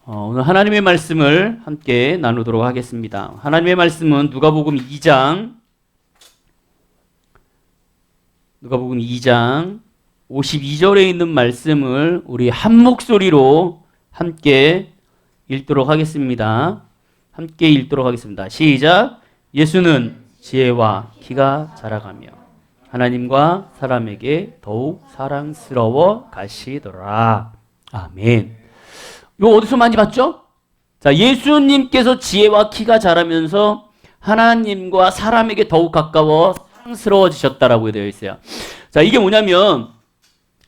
오늘 하나님의 말씀을 함께 나누도록 하겠습니다. 하나님의 말씀은 누가복음 2장 52절에 있는 말씀을 우리 한 목소리로 함께 읽도록 하겠습니다. 시작. 예수는 지혜와 키가 자라가며 하나님과 사람에게 더욱 사랑스러워 가시더라. 아멘. 이거 어디서 많이 봤죠? 자, 예수님께서 지혜와 키가 자라면서 하나님과 사람에게 더욱 가까워 사랑스러워지셨다라고 되어 있어요. 자, 이게 뭐냐면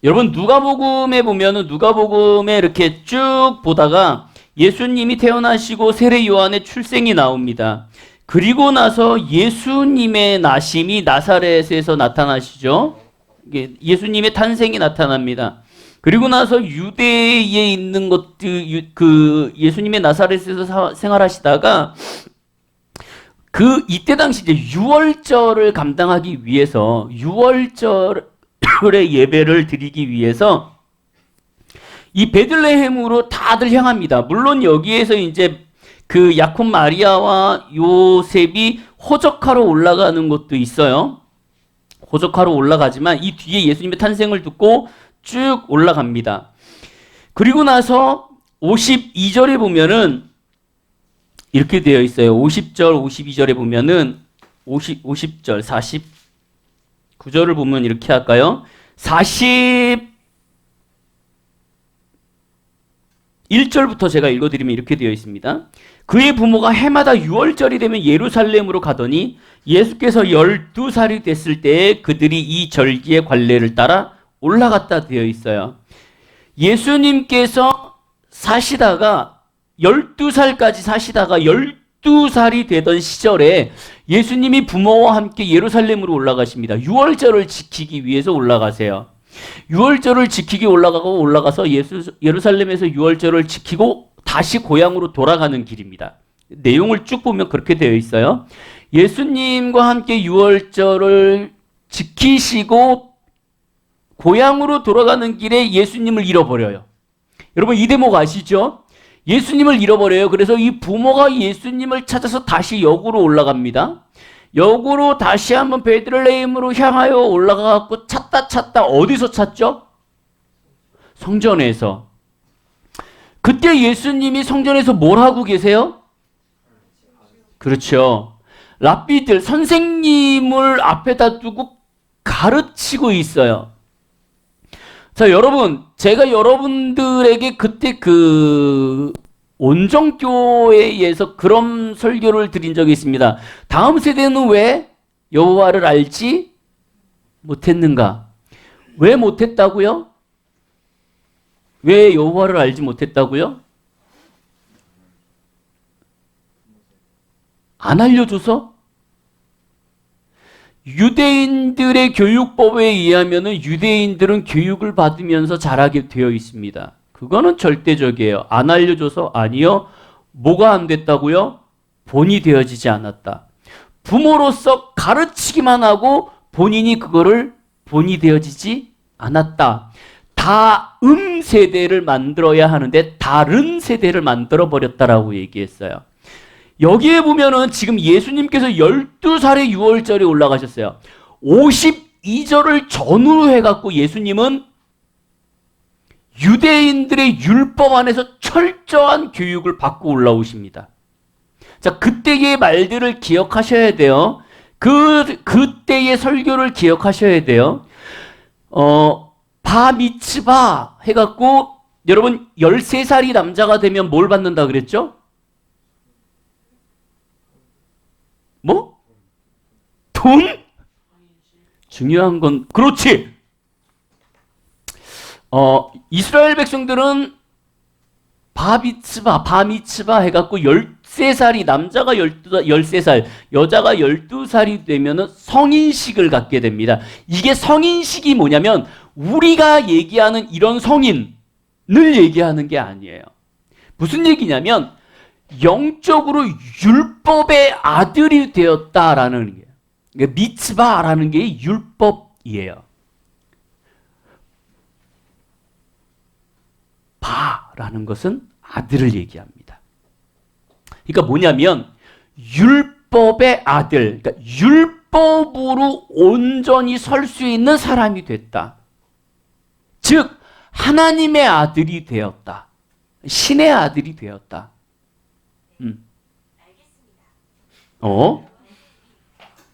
여러분 누가복음에 보면은 누가복음에 이렇게 쭉 보다가 예수님이 태어나시고 세례 요한의 출생이 나옵니다. 그리고 나서 예수님의 나심이 나사렛에서 나타나시죠. 예수님의 탄생이 나타납니다. 그리고 나서 유대에 있는 것들, 예수님의 나사렛에서 생활하시다가 이때 당시 이제 유월절을 감당하기 위해서 유월절의 예배를 드리기 위해서 이 베들레헴으로 다들 향합니다. 물론 여기에서 이제 야콥 마리아와 요셉이 호적하러 올라가는 것도 있어요. 호적하러 올라가지만 이 뒤에 예수님의 탄생을 듣고 쭉 올라갑니다. 그리고 나서 52절에 보면은 이렇게 되어 있어요. 50절, 52절에 보면은 50절, 49절을 보면 이렇게 할까요? 41절부터 제가 읽어드리면 이렇게 되어 있습니다. 그의 부모가 해마다 유월절이 되면 예루살렘으로 가더니 예수께서 12살이 됐을 때에 그들이 이 절기의 관례를 따라 올라갔다 되어 있어요. 예수님께서 사시다가 12살까지 사시다가 12살이 되던 시절에 예수님이 부모와 함께 예루살렘으로 올라가십니다. 유월절을 지키기 위해서 올라가세요. 유월절을 지키기 올라가서 예루살렘에서 유월절을 지키고 다시 고향으로 돌아가는 길입니다. 내용을 쭉 보면 그렇게 되어 있어요. 예수님과 함께 유월절을 지키시고 고향으로 돌아가는 길에 예수님을 잃어버려요. 여러분 이 대목 아시죠? 예수님을 잃어버려요. 그래서 이 부모가 예수님을 찾아서 다시 역으로 올라갑니다. 역으로 다시 한번 베들레헴으로 향하여 올라가고 찾다 어디서 찾죠? 성전에서. 그때 예수님이 성전에서 뭘 하고 계세요? 그렇죠. 랍비들, 선생님을 앞에다 두고 가르치고 있어요. 자, 여러분, 제가 여러분들에게 그때 온정교회에서 그런 설교를 드린 적이 있습니다. 다음 세대는 왜 여호와를 알지 못했는가? 왜 못했다고요? 왜 여호와를 알지 못했다고요? 안 알려줘서? 유대인들의 교육법에 의하면은 유대인들은 교육을 받으면서 자라게 되어 있습니다. 그거는 절대적이에요. 안 알려줘서? 아니요. 뭐가 안 됐다고요? 본이 되어지지 않았다. 부모로서 가르치기만 하고 본인이 그거를 본이 되어지지 않았다. 다음 세대를 만들어야 하는데 다른 세대를 만들어 버렸다라고 얘기했어요. 여기에 보면은 지금 예수님께서 12살의 유월절에 올라가셨어요. 52절을 전후로 해갖고 예수님은 유대인들의 율법 안에서 철저한 교육을 받고 올라오십니다. 자, 그때의 말들을 기억하셔야 돼요. 그때의 설교를 기억하셔야 돼요. 바미츠바 해갖고 여러분 13살이 남자가 되면 뭘 받는다 그랬죠? 뭐? 돈? 중요한 건 그렇지. 이스라엘 백성들은 바미츠바 해갖고 13살이 남자가 13살, 여자가 12살이 되면은 성인식을 갖게 됩니다. 이게 성인식이 뭐냐면 우리가 얘기하는 이런 성인을 얘기하는 게 아니에요. 무슨 얘기냐면 영적으로 율법의 아들이 되었다라는 게, 그러니까 미츠바라는 게 율법이에요. 바라는 것은 아들을 얘기합니다. 그러니까 뭐냐면 율법의 아들, 그러니까 율법으로 온전히 설 수 있는 사람이 됐다. 즉 하나님의 아들이 되었다. 신의 아들이 되었다.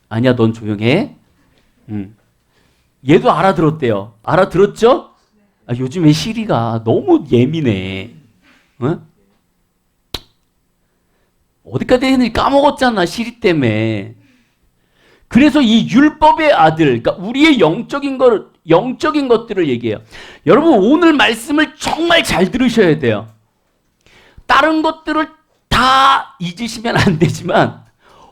아니야, 넌 조용해. 얘도 알아들었대요. 알아들었죠? 요즘에 시리가 너무 예민해. 어디까지 했는지 까먹었잖아, 시리 때문에. 그래서 이 율법의 아들, 그러니까 우리의 영적인 것들을 얘기해요. 여러분, 오늘 말씀을 정말 잘 들으셔야 돼요. 다른 것들을 다 잊으시면 안 되지만,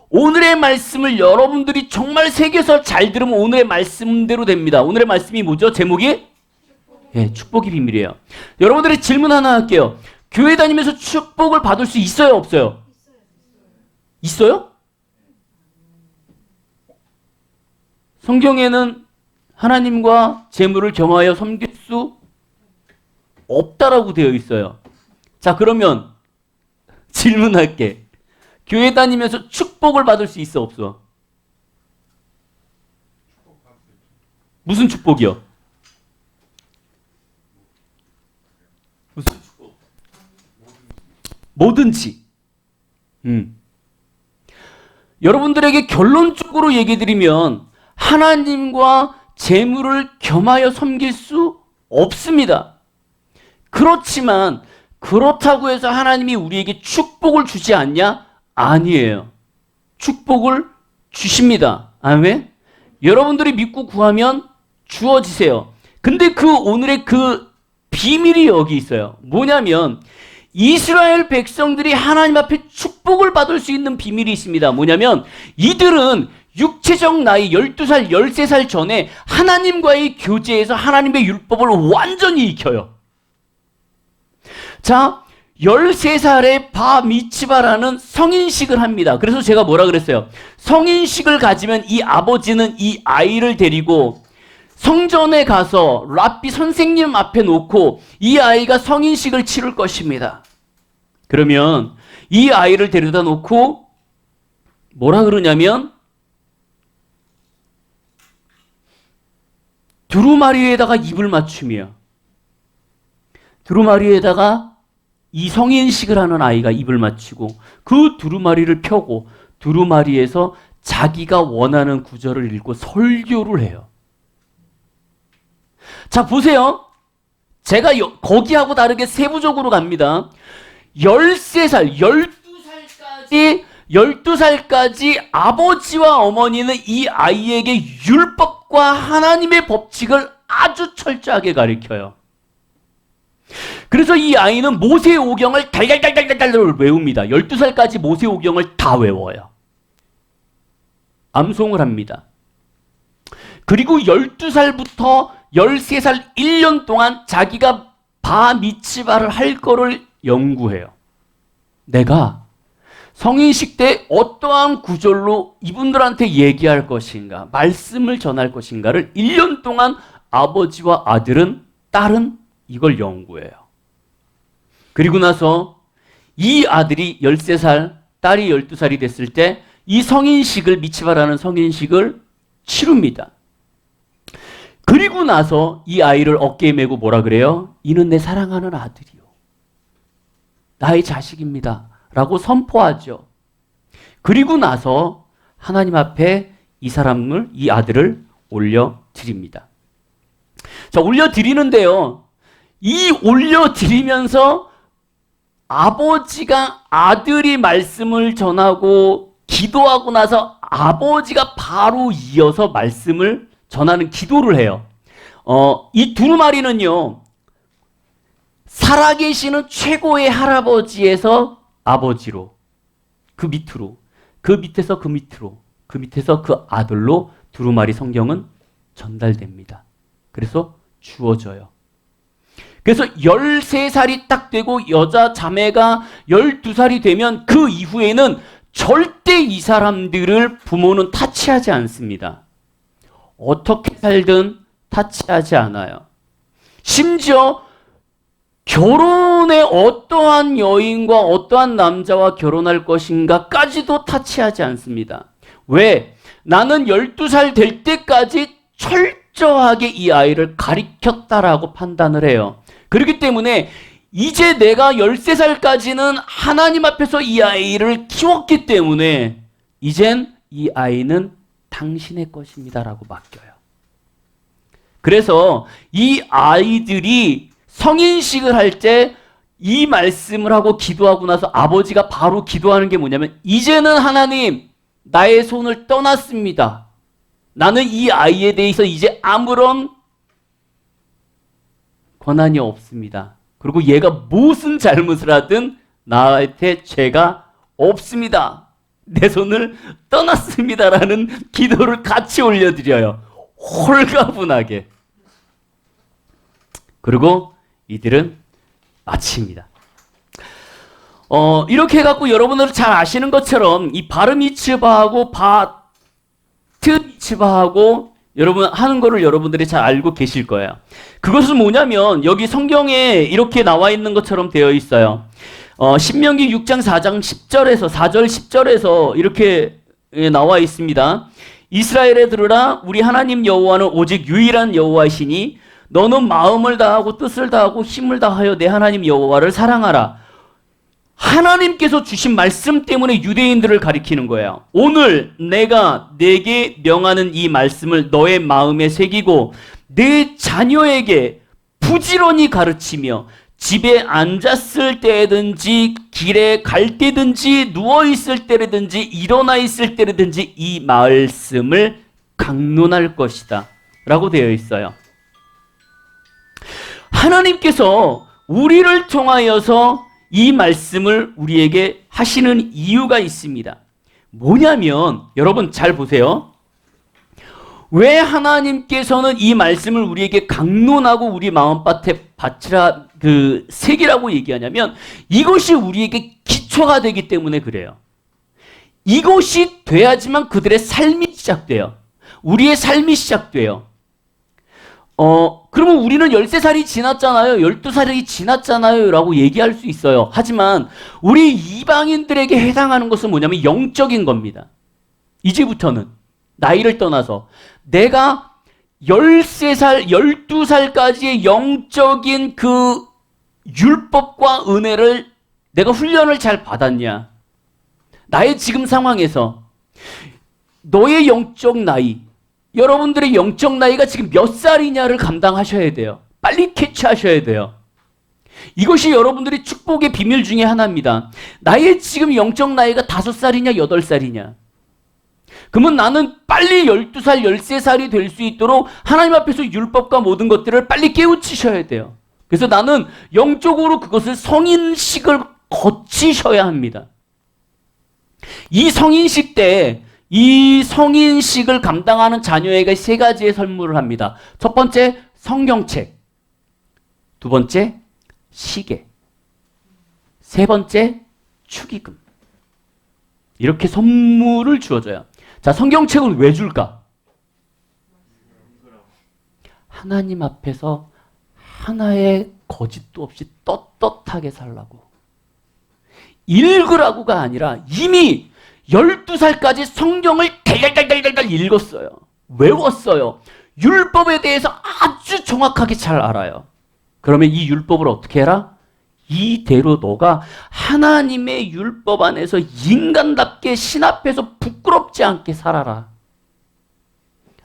오늘의 말씀을 여러분들이 정말 새겨서 잘 들으면 오늘의 말씀대로 됩니다. 오늘의 말씀이 뭐죠? 제목이? 네, 축복의 비밀이에요. 여러분들의 질문 하나 할게요. 교회 다니면서 축복을 받을 수 있어요, 없어요? 있어요? 성경에는 하나님과 재물을 겸하여 섬길 수 없다라고 되어 있어요. 자, 그러면 질문할게. 교회 다니면서 축복을 받을 수 있어, 없어? 무슨 축복이요? 무슨 축복? 뭐든지. 여러분들에게 결론적으로 얘기 드리면 하나님과 재물을 겸하여 섬길 수 없습니다. 그렇지만 그렇다고 해서 하나님이 우리에게 축복을 주지 않냐? 아니에요. 축복을 주십니다. 아멘? 여러분들이 믿고 구하면 주어지세요. 근데 오늘의 그 비밀이 여기 있어요. 뭐냐면 이스라엘 백성들이 하나님 앞에 축복을 받을 수 있는 비밀이 있습니다. 뭐냐면 이들은 육체적 나이 12살, 13살 전에 하나님과의 교제에서 하나님의 율법을 완전히 익혀요. 자, 13살에 바 미츠바라는 성인식을 합니다. 그래서 제가 뭐라 그랬어요? 성인식을 가지면 이 아버지는 이 아이를 데리고 성전에 가서 랍비 선생님 앞에 놓고 이 아이가 성인식을 치를 것입니다. 그러면 이 아이를 데려다 놓고 뭐라 그러냐면 두루마리에다가 입을 맞추며 두루마리에다가 이 성인식을 하는 아이가 입을 맞추고 그 두루마리를 펴고 두루마리에서 자기가 원하는 구절을 읽고 설교를 해요. 자, 보세요. 제가 거기하고 다르게 세부적으로 갑니다. 13살, 12살까지 아버지와 어머니는 이 아이에게 율법과 하나님의 법칙을 아주 철저하게 가르쳐요. 그래서 이 아이는 모세오경을 달달달달달 외웁니다. 12살까지 모세오경을 다 외워요. 암송을 합니다. 그리고 12살부터 13살 1년 동안 자기가 바 미츠바를 할 거를 연구해요. 내가 성인식 때 어떠한 구절로 이분들한테 얘기할 것인가, 말씀을 전할 것인가를 1년 동안 아버지와 딸은 이걸 연구해요. 그리고 나서 이 아들이 13살, 딸이 12살이 됐을 때 이 성인식을, 미츠바라는 성인식을 치릅니다. 그리고 나서 이 아이를 어깨에 메고 뭐라 그래요? 이는 내 사랑하는 아들이요. 나의 자식입니다. 라고 선포하죠. 그리고 나서 하나님 앞에 이 아들을 올려드립니다. 자, 올려드리는데요. 이 올려드리면서 아버지가 아들이 말씀을 전하고 기도하고 나서 아버지가 바로 이어서 말씀을 전하는 기도를 해요. 이 두루마리는요, 살아계시는 최고의 할아버지에서 아버지로, 그 밑으로, 그 밑에서 그 밑으로, 그 밑에서 그 아들로 두루마리 성경은 전달됩니다. 그래서 주어져요. 그래서 13살이 딱 되고 여자 자매가 12살이 되면 그 이후에는 절대 이 사람들을 부모는 타치하지 않습니다. 어떻게 살든 타치하지 않아요. 심지어 결혼에 어떠한 여인과 어떠한 남자와 결혼할 것인가까지도 타치하지 않습니다. 왜? 나는 12살 될 때까지 철저하게 이 아이를 가리켰다라고 판단을 해요. 그렇기 때문에 이제 내가 13살까지는 하나님 앞에서 이 아이를 키웠기 때문에 이젠 이 아이는 당신의 것입니다라고 맡겨요. 그래서 이 아이들이 성인식을 할 때 이 말씀을 하고 기도하고 나서 아버지가 바로 기도하는 게 뭐냐면, 이제는 하나님 나의 손을 떠났습니다. 나는 이 아이에 대해서 이제 아무런 권한이 없습니다. 그리고 얘가 무슨 잘못을 하든 나한테 죄가 없습니다. 내 손을 떠났습니다라는 기도를 같이 올려드려요. 홀가분하게. 그리고 이들은 마칩니다. 이렇게 해갖고 여러분들 잘 아시는 것처럼 이 바르미츠바하고 바트미츠바하고 여러분 하는 거를 여러분들이 잘 알고 계실 거예요. 그것은 뭐냐면 여기 성경에 이렇게 나와 있는 것처럼 되어 있어요. 신명기 6장 4장 10절에서 4절 10절에서 이렇게 나와 있습니다. 이스라엘에 들으라, 우리 하나님 여호와는 오직 유일한 여호와이시니 너는 마음을 다하고 뜻을 다하고 힘을 다하여 내 하나님 여호와를 사랑하라. 하나님께서 주신 말씀 때문에 유대인들을 가리키는 거예요. 오늘 내가 내게 명하는 이 말씀을 너의 마음에 새기고 내 자녀에게 부지런히 가르치며 집에 앉았을 때든지 길에 갈 때든지 누워있을 때든지 일어나 있을 때든지 이 말씀을 강론할 것이다 라고 되어 있어요. 하나님께서 우리를 통하여서 이 말씀을 우리에게 하시는 이유가 있습니다. 뭐냐면 여러분 잘 보세요. 왜 하나님께서는 이 말씀을 우리에게 강론하고 우리 마음밭에 바치라 새기라고 얘기하냐면 이것이 우리에게 기초가 되기 때문에 그래요. 이것이 돼야지만 그들의 삶이 시작돼요. 우리의 삶이 시작돼요. 그러면 우리는 13살이 지났잖아요. 12살이 지났잖아요. 라고 얘기할 수 있어요. 하지만 우리 이방인들에게 해당하는 것은 뭐냐면 영적인 겁니다. 이제부터는 나이를 떠나서 내가 13살, 12살까지의 영적인 그 율법과 은혜를 내가 훈련을 잘 받았냐. 나의 지금 상황에서 너의 영적 나이, 여러분들의 영적 나이가 지금 몇 살이냐를 감당하셔야 돼요. 빨리 캐치하셔야 돼요. 이것이 여러분들의 축복의 비밀 중에 하나입니다. 나의 지금 영적 나이가 5살이냐 8살이냐. 그러면 나는 빨리 12살, 13살이 될 수 있도록 하나님 앞에서 율법과 모든 것들을 빨리 깨우치셔야 돼요. 그래서 나는 영적으로 그것을 성인식을 거치셔야 합니다. 이 성인식 때 이 성인식을 감당하는 자녀에게 3가지의 선물을 합니다. 첫 번째, 성경책. 두 번째, 시계. 세 번째, 축의금. 이렇게 선물을 주어줘요. 자, 성경책을 왜 줄까? 하나님 앞에서 하나의 거짓도 없이 떳떳하게 살라고. 읽으라고가 아니라 이미 12살까지 성경을 달달달달달 읽었어요. 외웠어요. 율법에 대해서 아주 정확하게 잘 알아요. 그러면 이 율법을 어떻게 해라? 이대로 너가 하나님의 율법 안에서 인간답게 신 앞에서 부끄럽지 않게 살아라.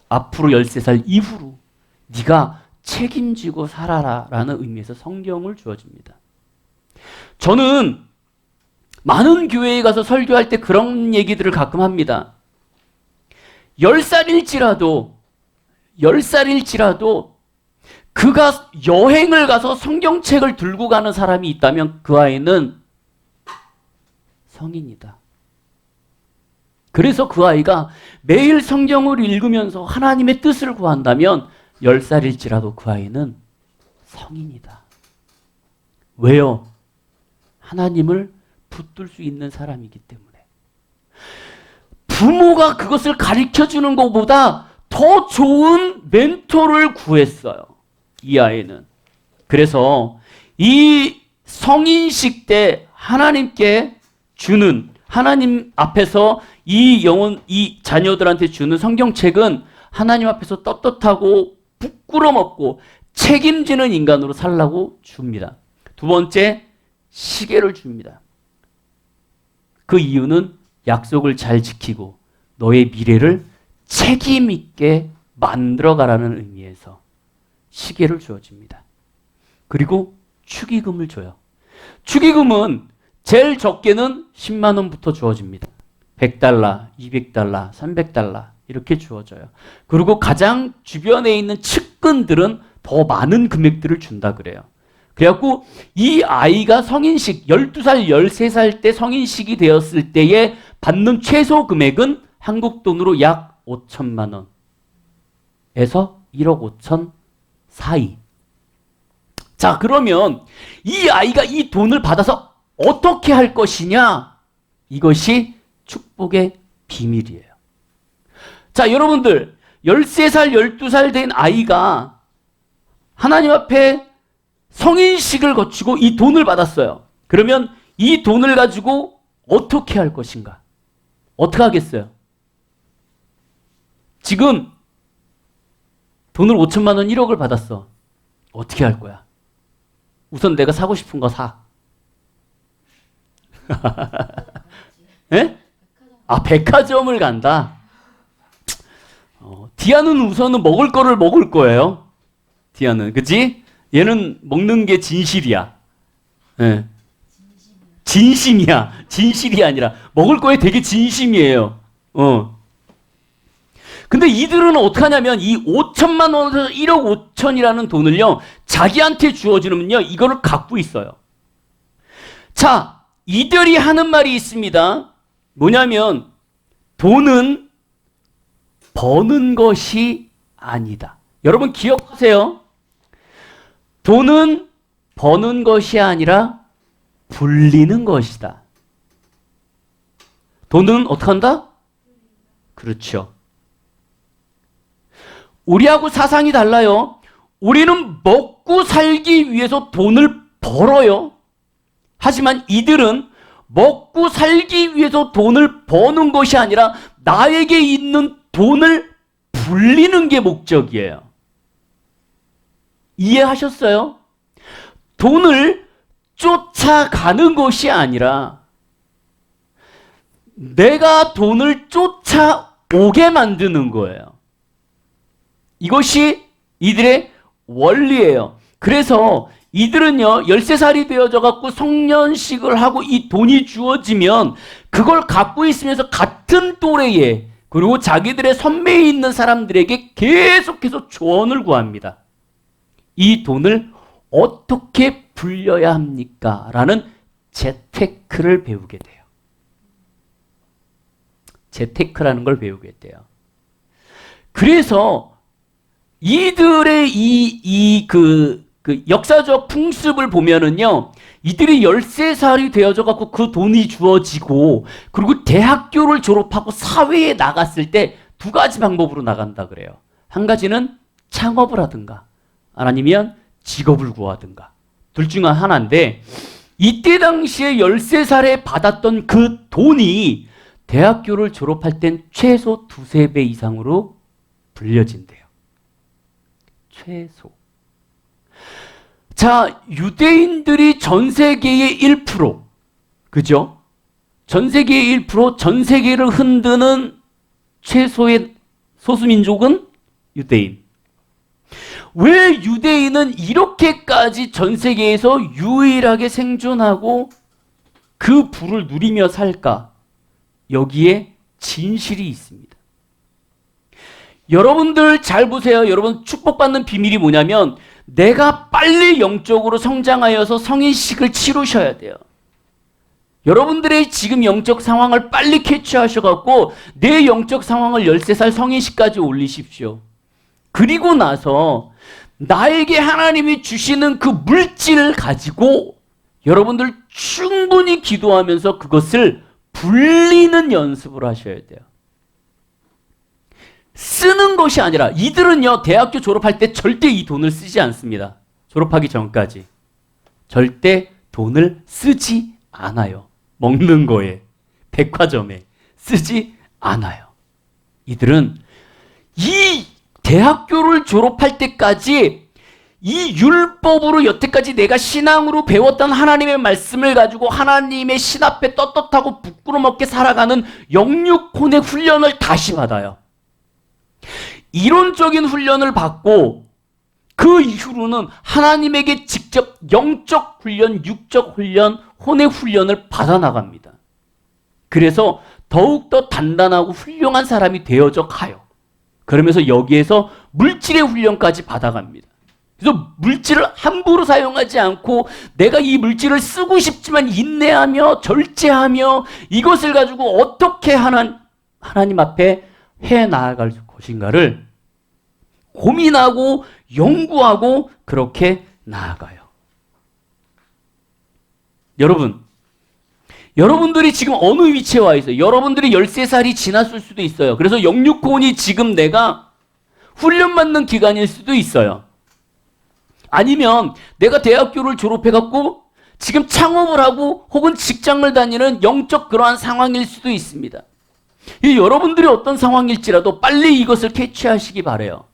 앞으로 13살 이후로 네가 책임지고 살아라 라는 의미에서 성경을 주어집니다. 저는 많은 교회에 가서 설교할 때 그런 얘기들을 가끔 합니다. 10살일지라도 그가 여행을 가서 성경책을 들고 가는 사람이 있다면 그 아이는 성인이다. 그래서 그 아이가 매일 성경을 읽으면서 하나님의 뜻을 구한다면 10살일지라도 그 아이는 성인이다. 왜요? 하나님을 붙들 수 있는 사람이기 때문에. 부모가 그것을 가르쳐주는 것보다 더 좋은 멘토를 구했어요. 이 아이는. 그래서 이 성인식 때 하나님께 주는, 하나님 앞에서 이 자녀들한테 주는 성경책은 하나님 앞에서 떳떳하고 부끄럼 없고 책임지는 인간으로 살라고 줍니다. 두 번째, 시계를 줍니다. 그 이유는 약속을 잘 지키고 너의 미래를 책임 있게 만들어가라는 의미에서 시계를 주어집니다. 그리고 축의금을 줘요. 축의금은 제일 적게는 10만 원부터 주어집니다. 100달러, 200달러, 300달러 이렇게 주어져요. 그리고 가장 주변에 있는 측근들은 더 많은 금액들을 준다 그래요. 그래갖고 이 아이가 성인식 12살, 13살 때 성인식이 되었을 때에 받는 최소 금액은 한국 돈으로 약 5천만 원에서 1억 5천 사이. 자, 그러면 이 아이가 이 돈을 받아서 어떻게 할 것이냐? 이것이 축복의 비밀이에요. 자, 여러분들 13살, 12살 된 아이가 하나님 앞에 성인식을 거치고 이 돈을 받았어요. 그러면 이 돈을 가지고 어떻게 할 것인가? 어떻게 하겠어요? 지금 돈을 5천만 원, 1억을 받았어. 어떻게 할 거야? 우선 내가 사고 싶은 거 사. 예? 아, 백화점을 간다? 디아는 우선은 먹을 거를 먹을 거예요. 디아는. 그치? 얘는 먹는 게 진실이야. 예. 진심이야. 진실이 아니라 먹을 거에 되게 진심이에요. 근데 이들은 어떻게 하냐면 이 5천만 원에서 1억 5천이라는 돈을요, 자기한테 주어지면요, 이거를 갖고 있어요. 자, 이들이 하는 말이 있습니다. 뭐냐면 돈은 버는 것이 아니다. 여러분 기억하세요. 돈은 버는 것이 아니라 불리는 것이다. 돈은 어떻게 한다? 그렇죠. 우리하고 사상이 달라요. 우리는 먹고 살기 위해서 돈을 벌어요. 하지만 이들은 먹고 살기 위해서 돈을 버는 것이 아니라 나에게 있는 돈을 불리는 게 목적이에요. 이해하셨어요? 돈을 쫓아가는 것이 아니라 내가 돈을 쫓아오게 만드는 거예요. 이것이 이들의 원리예요. 그래서 이들은요, 13살이 되어져 갖고 성년식을 하고 이 돈이 주어지면 그걸 갖고 있으면서 같은 또래에, 그리고 자기들의 선배에 있는 사람들에게 계속해서 조언을 구합니다. 이 돈을 어떻게 불려야 합니까? 라는 재테크를 배우게 돼요. 재테크라는 걸 배우게 돼요. 그래서 이들의 그 역사적 풍습을 보면은요, 이들이 13살이 되어져 갖고 그 돈이 주어지고, 그리고 대학교를 졸업하고 사회에 나갔을 때 두 가지 방법으로 나간다 그래요. 한 가지는 창업을 하든가, 아니면 직업을 구하든가. 둘 중 하나인데, 이때 당시에 13살에 받았던 그 돈이 대학교를 졸업할 땐 최소 2~3배 이상으로 불려진대요. 최소. 자, 유대인들이 전 세계의 1%, 그죠? 전 세계의 1%, 전 세계를 흔드는 최소의 소수민족은 유대인. 왜 유대인은 이렇게까지 전 세계에서 유일하게 생존하고 그 부를 누리며 살까? 여기에 진실이 있습니다. 여러분들 잘 보세요. 여러분 축복받는 비밀이 뭐냐면 내가 빨리 영적으로 성장하여서 성인식을 치르셔야 돼요. 여러분들의 지금 영적 상황을 빨리 캐치하셔갖고 내 영적 상황을 13살 성인식까지 올리십시오. 그리고 나서 나에게 하나님이 주시는 그 물질을 가지고 여러분들 충분히 기도하면서 그것을 불리는 연습을 하셔야 돼요. 쓰는 것이 아니라 이들은요, 대학교 졸업할 때 절대 이 돈을 쓰지 않습니다. 졸업하기 전까지. 절대 돈을 쓰지 않아요. 먹는 거에, 백화점에 쓰지 않아요. 이들은 이 대학교를 졸업할 때까지 이 율법으로 여태까지 내가 신앙으로 배웠던 하나님의 말씀을 가지고 하나님의 신 앞에 떳떳하고 부끄럼 없게 살아가는 영육혼의 훈련을 다시 받아요. 이론적인 훈련을 받고 그 이후로는 하나님에게 직접 영적 훈련, 육적 훈련, 혼의 훈련을 받아나갑니다. 그래서 더욱더 단단하고 훌륭한 사람이 되어져 가요. 그러면서 여기에서 물질의 훈련까지 받아갑니다. 그래서 물질을 함부로 사용하지 않고 내가 이 물질을 쓰고 싶지만 인내하며 절제하며 이것을 가지고 어떻게 하나님 앞에 해 나아갈 것인가를 고민하고 연구하고 그렇게 나아가요. 여러분들이 지금 어느 위치에 와 있어요? 여러분들이 13살이 지났을 수도 있어요. 그래서 영육혼이 지금 내가 훈련받는 기간일 수도 있어요. 아니면 내가 대학교를 졸업해갖고 지금 창업을 하고 혹은 직장을 다니는 영적 그러한 상황일 수도 있습니다. 여러분들이 어떤 상황일지라도 빨리 이것을 캐치하시기 바라요.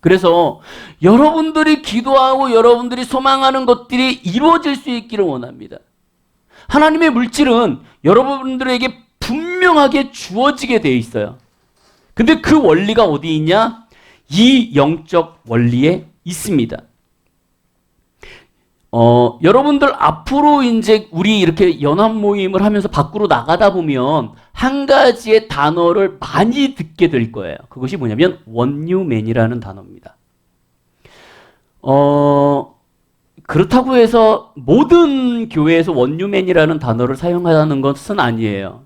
그래서 여러분들이 기도하고 여러분들이 소망하는 것들이 이루어질 수 있기를 원합니다. 하나님의 물질은 여러분들에게 분명하게 주어지게 되어 있어요. 근데 그 원리가 어디 있냐? 이 영적 원리에 있습니다. 여러분들 앞으로 이제 우리 이렇게 연합 모임을 하면서 밖으로 나가다 보면 한 가지의 단어를 많이 듣게 될 거예요. 그것이 뭐냐면 원유맨이라는 단어입니다. 그렇다고 해서 모든 교회에서 원유맨이라는 단어를 사용하는 것은 아니에요.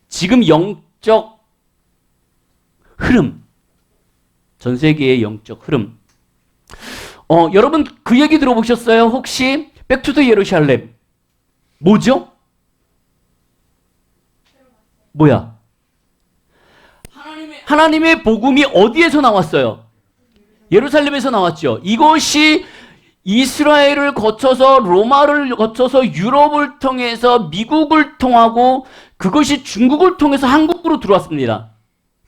지금 영적 흐름, 전 세계의 영적 흐름. 여러분 그 얘기 들어보셨어요? 혹시 백투더 예루살렘 뭐죠? 뭐야? 하나님의 복음이 어디에서 나왔어요? 예루살렘에서 나왔죠. 이것이 이스라엘을 거쳐서 로마를 거쳐서 유럽을 통해서 미국을 통하고 그것이 중국을 통해서 한국으로 들어왔습니다.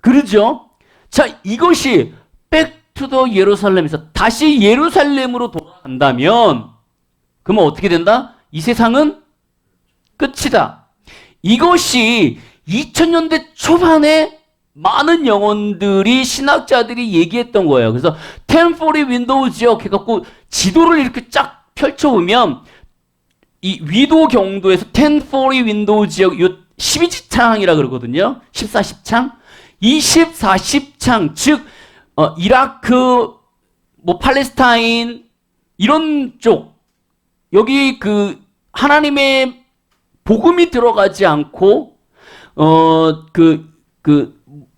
그렇죠? 자, 이것이 백투더 예루살렘에서 다시 예루살렘으로 돌아간다면 그러면 어떻게 된다? 이 세상은 끝이다. 이것이 2000년대 초반에 많은 영혼들이 신학자들이 얘기했던 거예요. 그래서 1040 윈도우 지역 해갖고 지도를 이렇게 쫙 펼쳐보면 이 위도 경도에서 1040 윈도우 지역 요 12지창이라 그러거든요. 14, 10창. 이 14, 10창 즉 이라크 뭐 팔레스타인 이런 쪽 여기 그 하나님의 복음이 들어가지 않고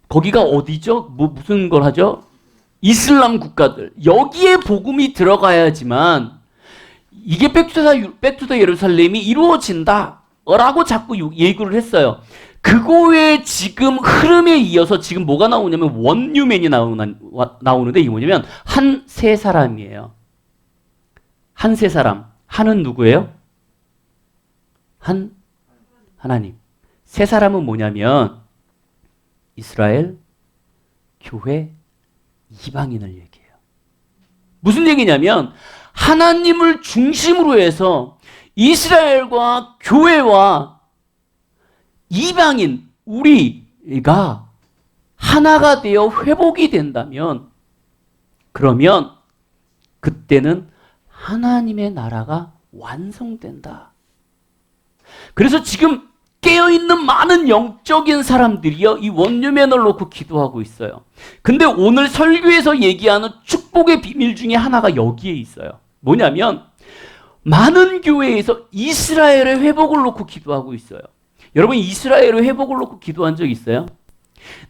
거기가 어디죠? 무슨 걸 하죠? 이슬람 국가들. 여기에 복음이 들어가야지만 이게 백투더 예루살렘이 이루어진다. 라고 자꾸 얘기를 했어요. 그거에 지금 흐름에 이어서 지금 뭐가 나오냐면 원유맨이 나오는데 이게 뭐냐면 한 세 사람이에요. 한 세 사람. 한은 누구예요? 하나님. 세 사람은 뭐냐면 이스라엘, 교회, 이방인을 얘기해요. 무슨 얘기냐면 하나님을 중심으로 해서 이스라엘과 교회와 이방인, 우리가 하나가 되어 회복이 된다면 그러면 그때는 하나님의 나라가 완성된다. 그래서 지금 깨어있는 많은 영적인 사람들이요, 이 원유맨을 놓고 기도하고 있어요. 근데 오늘 설교에서 얘기하는 축복의 비밀 중에 하나가 여기에 있어요. 뭐냐면 많은 교회에서 이스라엘의 회복을 놓고 기도하고 있어요. 여러분 이스라엘의 회복을 놓고 기도한 적 있어요?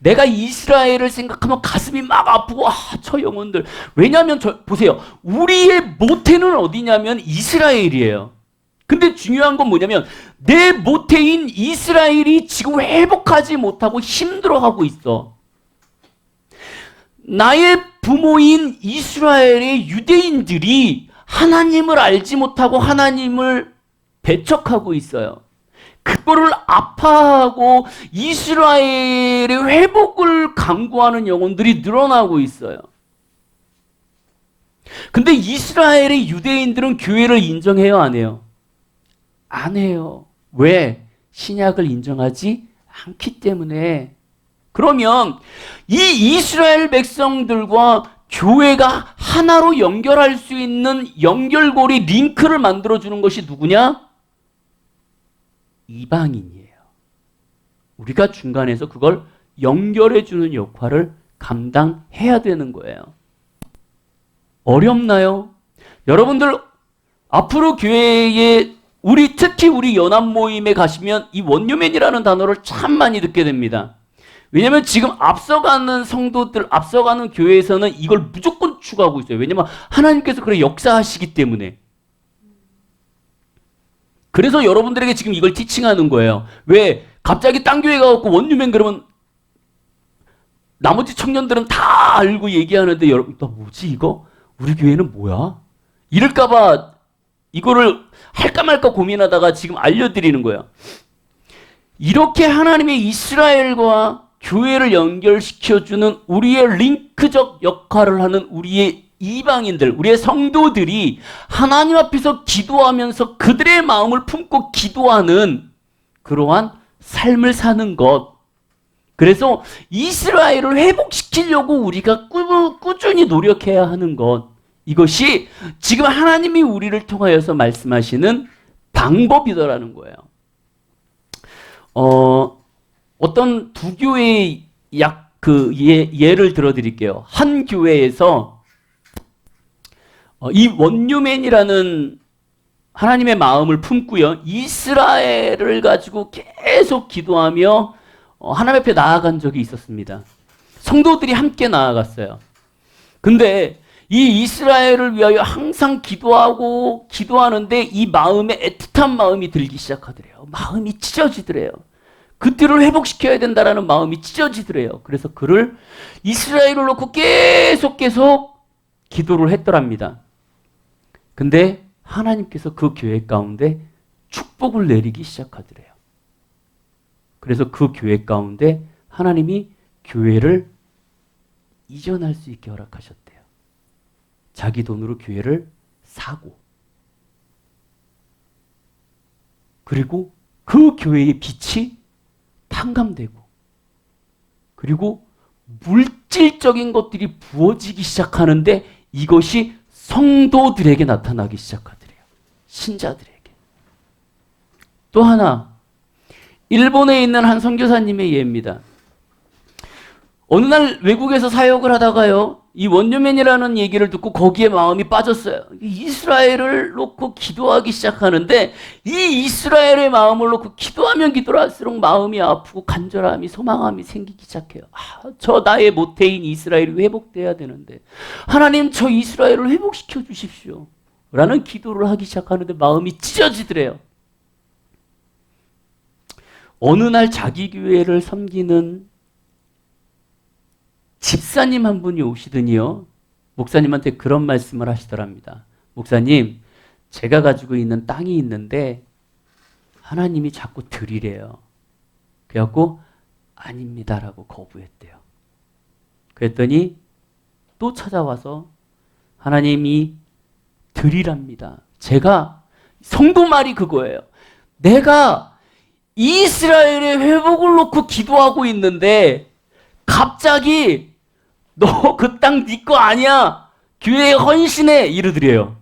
내가 이스라엘을 생각하면 가슴이 막 아프고 저 영혼들. 왜냐하면 보세요. 우리의 모태는 어디냐면 이스라엘이에요. 근데 중요한 건 뭐냐면 내 모태인 이스라엘이 지금 회복하지 못하고 힘들어하고 있어. 나의 부모인 이스라엘의 유대인들이 하나님을 알지 못하고 하나님을 배척하고 있어요. 그거를 아파하고 이스라엘의 회복을 강구하는 영혼들이 늘어나고 있어요. 근데 이스라엘의 유대인들은 교회를 인정해요, 안 해요? 안 해요. 왜? 신약을 인정하지 않기 때문에. 그러면 이 이스라엘 백성들과 교회가 하나로 연결할 수 있는 연결고리 링크를 만들어주는 것이 누구냐? 이방인이에요. 우리가 중간에서 그걸 연결해주는 역할을 감당해야 되는 거예요. 어렵나요? 여러분들 앞으로 교회에 특히 우리 연합 모임에 가시면 이 원유맨이라는 단어를 참 많이 듣게 됩니다. 왜냐면 지금 앞서가는 성도들, 앞서가는 교회에서는 이걸 무조건 추구하고 있어요. 왜냐면 하나님께서 그렇게 역사하시기 때문에. 그래서 여러분들에게 지금 이걸 티칭하는 거예요. 왜? 갑자기 딴 교회 가갖고 원유맨 그러면 나머지 청년들은 다 알고 얘기하는데 여러분, 나 뭐지 이거? 우리 교회는 뭐야? 이럴까봐 이거를 할까 말까 고민하다가 지금 알려드리는 거예요. 이렇게 하나님의 이스라엘과 교회를 연결시켜주는 우리의 링크적 역할을 하는 우리의 이방인들, 우리의 성도들이 하나님 앞에서 기도하면서 그들의 마음을 품고 기도하는 그러한 삶을 사는 것. 그래서 이스라엘을 회복시키려고 우리가 꾸준히 노력해야 하는 것. 이것이 지금 하나님이 우리를 통하여서 말씀하시는 방법이더라는 거예요. 어떤 두 교회의 예를 들어드릴게요. 한 교회에서 이 원유맨이라는 하나님의 마음을 품고요. 이스라엘을 가지고 계속 기도하며 하나님 앞에 나아간 적이 있었습니다. 성도들이 함께 나아갔어요. 근데 이 이스라엘을 위하여 항상 기도하는데 이 마음에 애틋한 마음이 들기 시작하더래요. 마음이 찢어지더래요. 그들을 회복시켜야 된다라는 마음이 찢어지더래요. 그래서 그를 이스라엘을 놓고 계속 기도를 했더랍니다. 근데 하나님께서 그 교회 가운데 축복을 내리기 시작하더래요. 그래서 그 교회 가운데 하나님이 교회를 이전할 수 있게 허락하셨대요. 자기 돈으로 교회를 사고, 그리고 그 교회의 빛이 탕감되고, 그리고 물질적인 것들이 부어지기 시작하는데 이것이 성도들에게 나타나기 시작하더래요. 신자들에게. 또 하나, 일본에 있는 한 선교사님의 예입니다. 어느 날 외국에서 사역을 하다가요, 이 원유맨이라는 얘기를 듣고 거기에 마음이 빠졌어요. 이스라엘을 놓고 기도하기 시작하는데 이 이스라엘의 마음을 놓고 기도하면 기도할수록 마음이 아프고 간절함이, 소망함이 생기기 시작해요. 저 나의 모태인 이스라엘이 회복돼야 되는데 하나님, 저 이스라엘을 회복시켜 주십시오 라는 기도를 하기 시작하는데 마음이 찢어지더래요. 어느 날 자기 교회를 섬기는 집사님 한 분이 오시더니요, 목사님한테 그런 말씀을 하시더랍니다. 목사님, 제가 가지고 있는 땅이 있는데 하나님이 자꾸 드리래요. 그래갖고 아닙니다라고 거부했대요. 그랬더니 또 찾아와서 하나님이 드리랍니다. 제가, 성도 말이 그거예요. 내가 이스라엘의 회복을 놓고 기도하고 있는데 갑자기 너 그 땅 네 거 아니야, 교회에 헌신해, 이러더래요.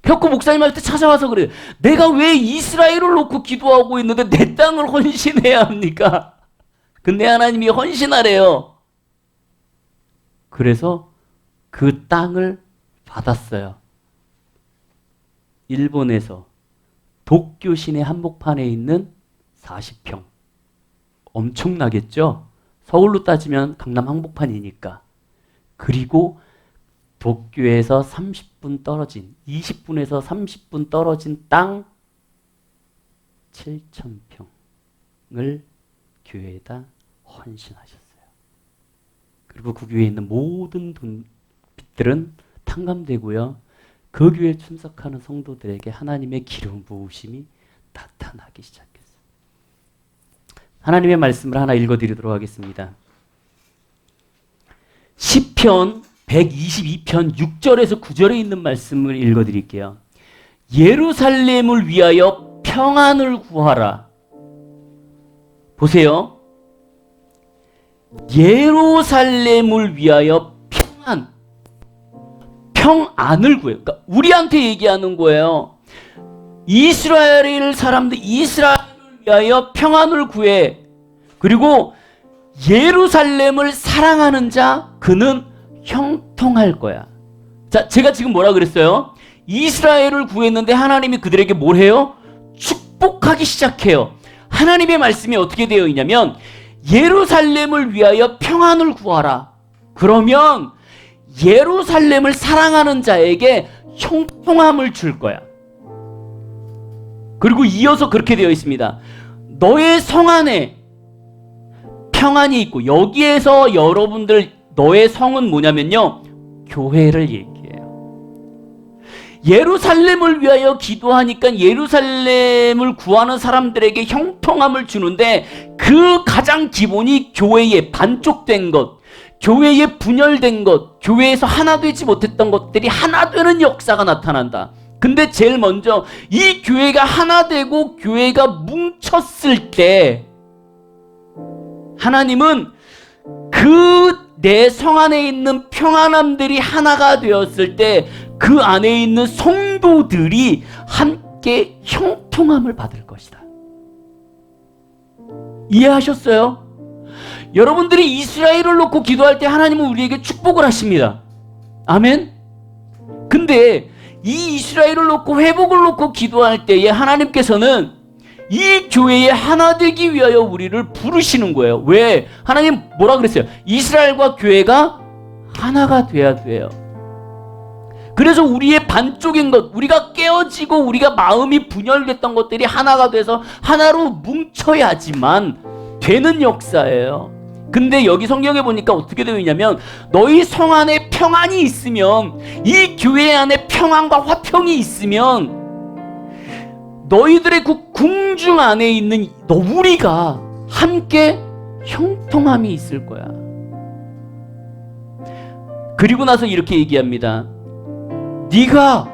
벽구 목사님한테 찾아와서 그래요. 내가 왜 이스라엘을 놓고 기도하고 있는데 내 땅을 헌신해야 합니까? 근데 하나님이 헌신하래요. 그래서 그 땅을 받았어요. 일본에서 도쿄 시내 한복판에 있는 40평. 엄청나겠죠? 서울로 따지면 강남 한복판이니까. 그리고 도쿄에서 30분 떨어진, 20분에서 30분 떨어진 땅 7,000평을 교회에다 헌신하셨어요. 그리고 그 교회에 있는 모든 빚들은 탕감되고요. 그 교회에 참석하는 성도들에게 하나님의 기름 부으심이 나타나기 시작했어요. 하나님의 말씀을 하나 읽어드리도록 하겠습니다. 시편 122편 6절에서 9절에 있는 말씀을 읽어드릴게요. 예루살렘을 위하여 평안을 구하라. 보세요. 예루살렘을 위하여 평안을 구해요. 그러니까 우리한테 얘기하는 거예요. 이스라엘 사람들, 이스라엘을 위하여 평안을 구해. 그리고 예루살렘을 사랑하는 자, 그는 형통할 거야. 자, 제가 지금 뭐라 그랬어요? 이스라엘을 구했는데 하나님이 그들에게 뭘 해요? 축복하기 시작해요. 하나님의 말씀이 어떻게 되어 있냐면 예루살렘을 위하여 평안을 구하라. 그러면 예루살렘을 사랑하는 자에게 형통함을 줄 거야. 그리고 이어서 그렇게 되어 있습니다. 너의 성 안에 평안이 있고, 여기에서 여러분들 너의 성은 뭐냐면요, 교회를 얘기해요. 예루살렘을 위하여 기도하니까 예루살렘을 구하는 사람들에게 형통함을 주는데 그 가장 기본이 교회의 반쪽된 것, 교회의 분열된 것, 교회에서 하나 되지 못했던 것들이 하나 되는 역사가 나타난다. 근데 제일 먼저 이 교회가 하나 되고 교회가 뭉쳤을 때 하나님은 그 내 성 안에 있는 평안함들이 하나가 되었을 때 그 안에 있는 성도들이 함께 형통함을 받을 것이다. 이해하셨어요? 여러분들이 이스라엘을 놓고 기도할 때 하나님은 우리에게 축복을 하십니다. 아멘? 근데 이 이스라엘을 놓고 회복을 놓고 기도할 때에 하나님께서는 이 교회에 하나 되기 위하여 우리를 부르시는 거예요. 왜? 하나님 뭐라 그랬어요? 이스라엘과 교회가 하나가 돼야 돼요. 그래서 우리의 반쪽인 것, 우리가 깨어지고 우리가 마음이 분열됐던 것들이 하나가 돼서 하나로 뭉쳐야지만 되는 역사예요. 근데 여기 성경에 보니까 어떻게 되어 있냐면 너희 성 안에 평안이 있으면, 이 교회 안에 평안과 화평이 있으면 너희들의 그 궁중 안에 있는 우리가 함께 형통함이 있을 거야. 그리고 나서 이렇게 얘기합니다. 네가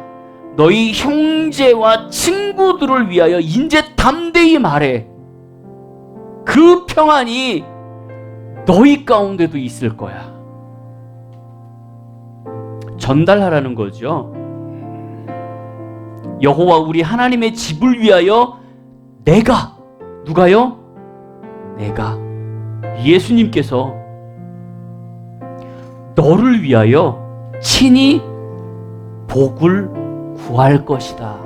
너희 형제와 친구들을 위하여 이제 담대히 말해. 그 평안이 너희 가운데도 있을 거야. 전달하라는 거죠. 여호와 우리 하나님의 집을 위하여 내가, 누가요? 내가, 예수님께서 너를 위하여 친히 복을 구할 것이다.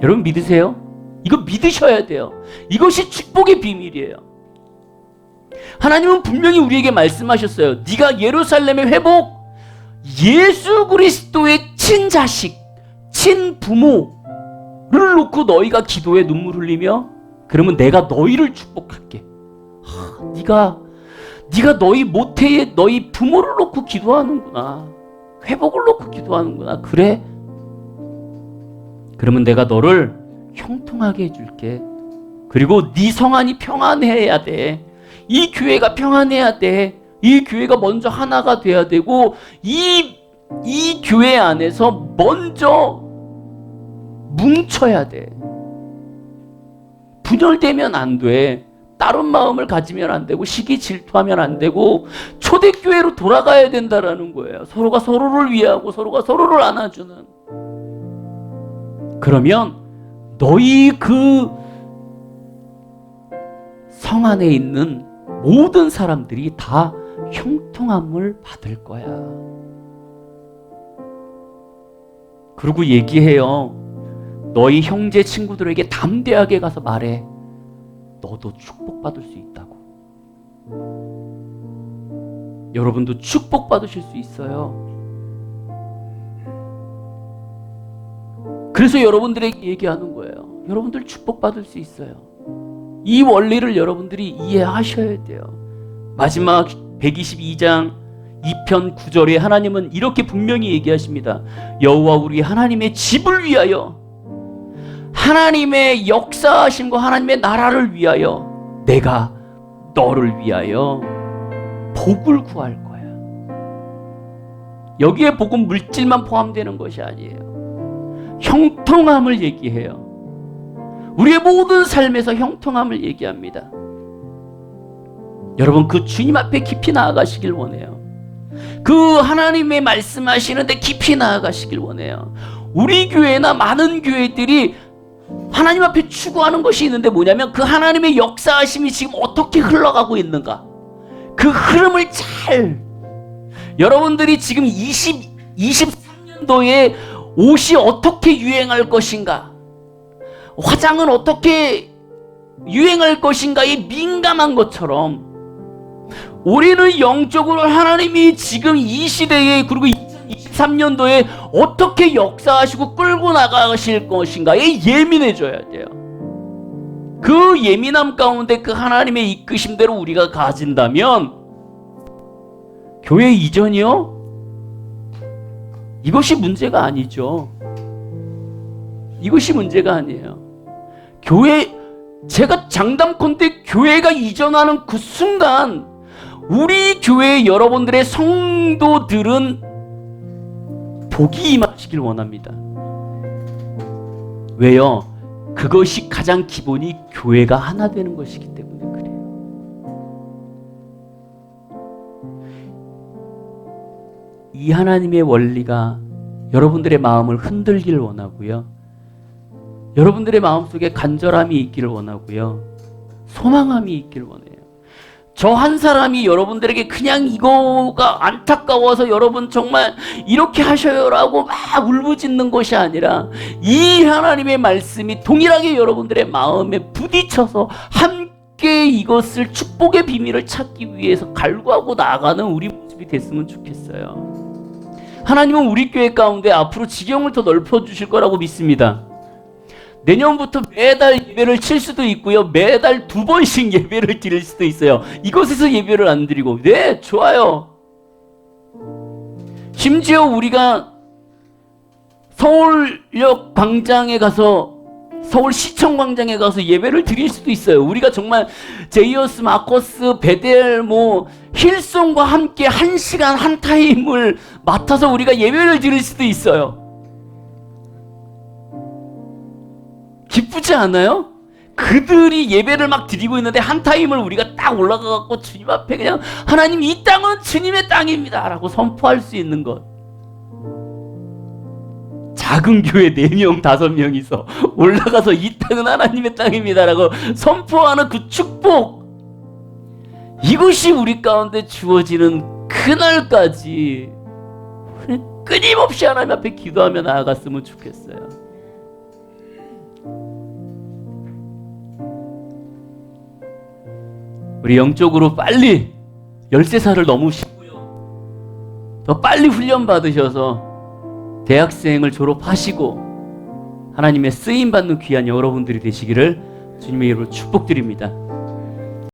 여러분 믿으세요? 이거 믿으셔야 돼요. 이것이 축복의 비밀이에요. 하나님은 분명히 우리에게 말씀하셨어요. 네가 예루살렘의 회복, 예수 그리스도의 친자식, 친부모를 놓고 너희가 기도에 눈물 흘리며 그러면 내가 너희를 축복할게. 네가 너희 모태의 너희 부모를 놓고 기도하는구나. 회복을 놓고 기도하는구나. 그래? 그러면 내가 너를 형통하게 해줄게. 그리고 네 성안이 평안해야 돼. 이 교회가 평안해야 돼. 이 교회가 먼저 하나가 돼야 되고 이 교회 안에서 먼저 뭉쳐야 돼. 분열되면 안 돼. 다른 마음을 가지면 안 되고 시기 질투하면 안 되고 초대교회로 돌아가야 된다라는 거예요. 서로가 서로를 위하고 서로가 서로를 안아주는. 그러면 너희 그 성 안에 있는 모든 사람들이 다 형통함을 받을 거야. 그리고 얘기해요. 너희 형제 친구들에게 담대하게 가서 말해. 너도 축복받을 수 있다고. 여러분도 축복받으실 수 있어요. 그래서 여러분들에게 얘기하는 거예요. 여러분들 축복받을 수 있어요. 이 원리를 여러분들이 이해하셔야 돼요. 마지막 122장 2편 9절에 하나님은 이렇게 분명히 얘기하십니다. 여호와 우리 하나님의 집을 위하여, 하나님의 역사하심과 하나님의 나라를 위하여 내가 너를 위하여 복을 구할 거야. 여기에 복은 물질만 포함되는 것이 아니에요. 형통함을 얘기해요. 우리의 모든 삶에서 형통함을 얘기합니다. 여러분, 그 주님 앞에 깊이 나아가시길 원해요. 그 하나님의 말씀하시는데 깊이 나아가시길 원해요. 우리 교회나 많은 교회들이 하나님 앞에 추구하는 것이 있는데 뭐냐면 그 하나님의 역사하심이 지금 어떻게 흘러가고 있는가, 그 흐름을 잘, 여러분들이 지금 23년도에 옷이 어떻게 유행할 것인가, 화장은 어떻게 유행할 것인가에 민감한 것처럼 우리는 영적으로 하나님이 지금 이 시대에, 그리고 2023년도에 어떻게 역사하시고 끌고 나가실 것인가에 예민해져야 돼요. 그 예민함 가운데 그 하나님의 이끄심대로 우리가 가진다면, 교회 이전이요? 이것이 문제가 아니죠. 이것이 문제가 아니에요. 교회, 제가 장담컨대 교회가 이전하는 그 순간 우리 교회 여러분들의 성도들은 복이 임하시길 원합니다. 왜요? 그것이 가장 기본이 교회가 하나 되는 것이기 때문에 그래요. 이 하나님의 원리가 여러분들의 마음을 흔들길 원하고요. 여러분들의 마음속에 간절함이 있기를 원하고요. 소망함이 있기를 원해요. 저 한 사람이 여러분들에게 그냥 이거가 안타까워서 여러분 정말 이렇게 하셔요라고 막 울부짖는 것이 아니라, 이 하나님의 말씀이 동일하게 여러분들의 마음에 부딪혀서 함께 이것을, 축복의 비밀을 찾기 위해서 갈구하고 나아가는 우리 모습이 됐으면 좋겠어요. 하나님은 우리 교회 가운데 앞으로 지경을 더 넓혀주실 거라고 믿습니다. 내년부터 매달 예배를 칠 수도 있고요. 매달 2번씩 예배를 드릴 수도 있어요. 이곳에서 예배를 안 드리고. 네, 좋아요. 심지어 우리가 서울역 광장에 가서, 서울시청 광장에 가서 예배를 드릴 수도 있어요. 우리가 정말 제이어스, 마커스, 베델, 힐송과 함께 1시간 한 타임을 맡아서 우리가 예배를 드릴 수도 있어요. 기쁘지 않아요? 그들이 예배를 막 드리고 있는데 한 타임을 우리가 딱 올라가갖고 주님 앞에 그냥, 하나님 이 땅은 주님의 땅입니다 라고 선포할 수 있는 것. 작은 교회 4명, 5명이서 올라가서 이 땅은 하나님의 땅입니다 라고 선포하는 그 축복, 이것이 우리 가운데 주어지는 그날까지 끊임없이 하나님 앞에 기도하며 나아갔으면 좋겠어요. 우리 영적으로 빨리 13살을 넘으시고요, 더 빨리 훈련 받으셔서 대학생을 졸업하시고 하나님의 쓰임받는 귀한 여러분들이 되시기를 주님의 이름으로 축복드립니다.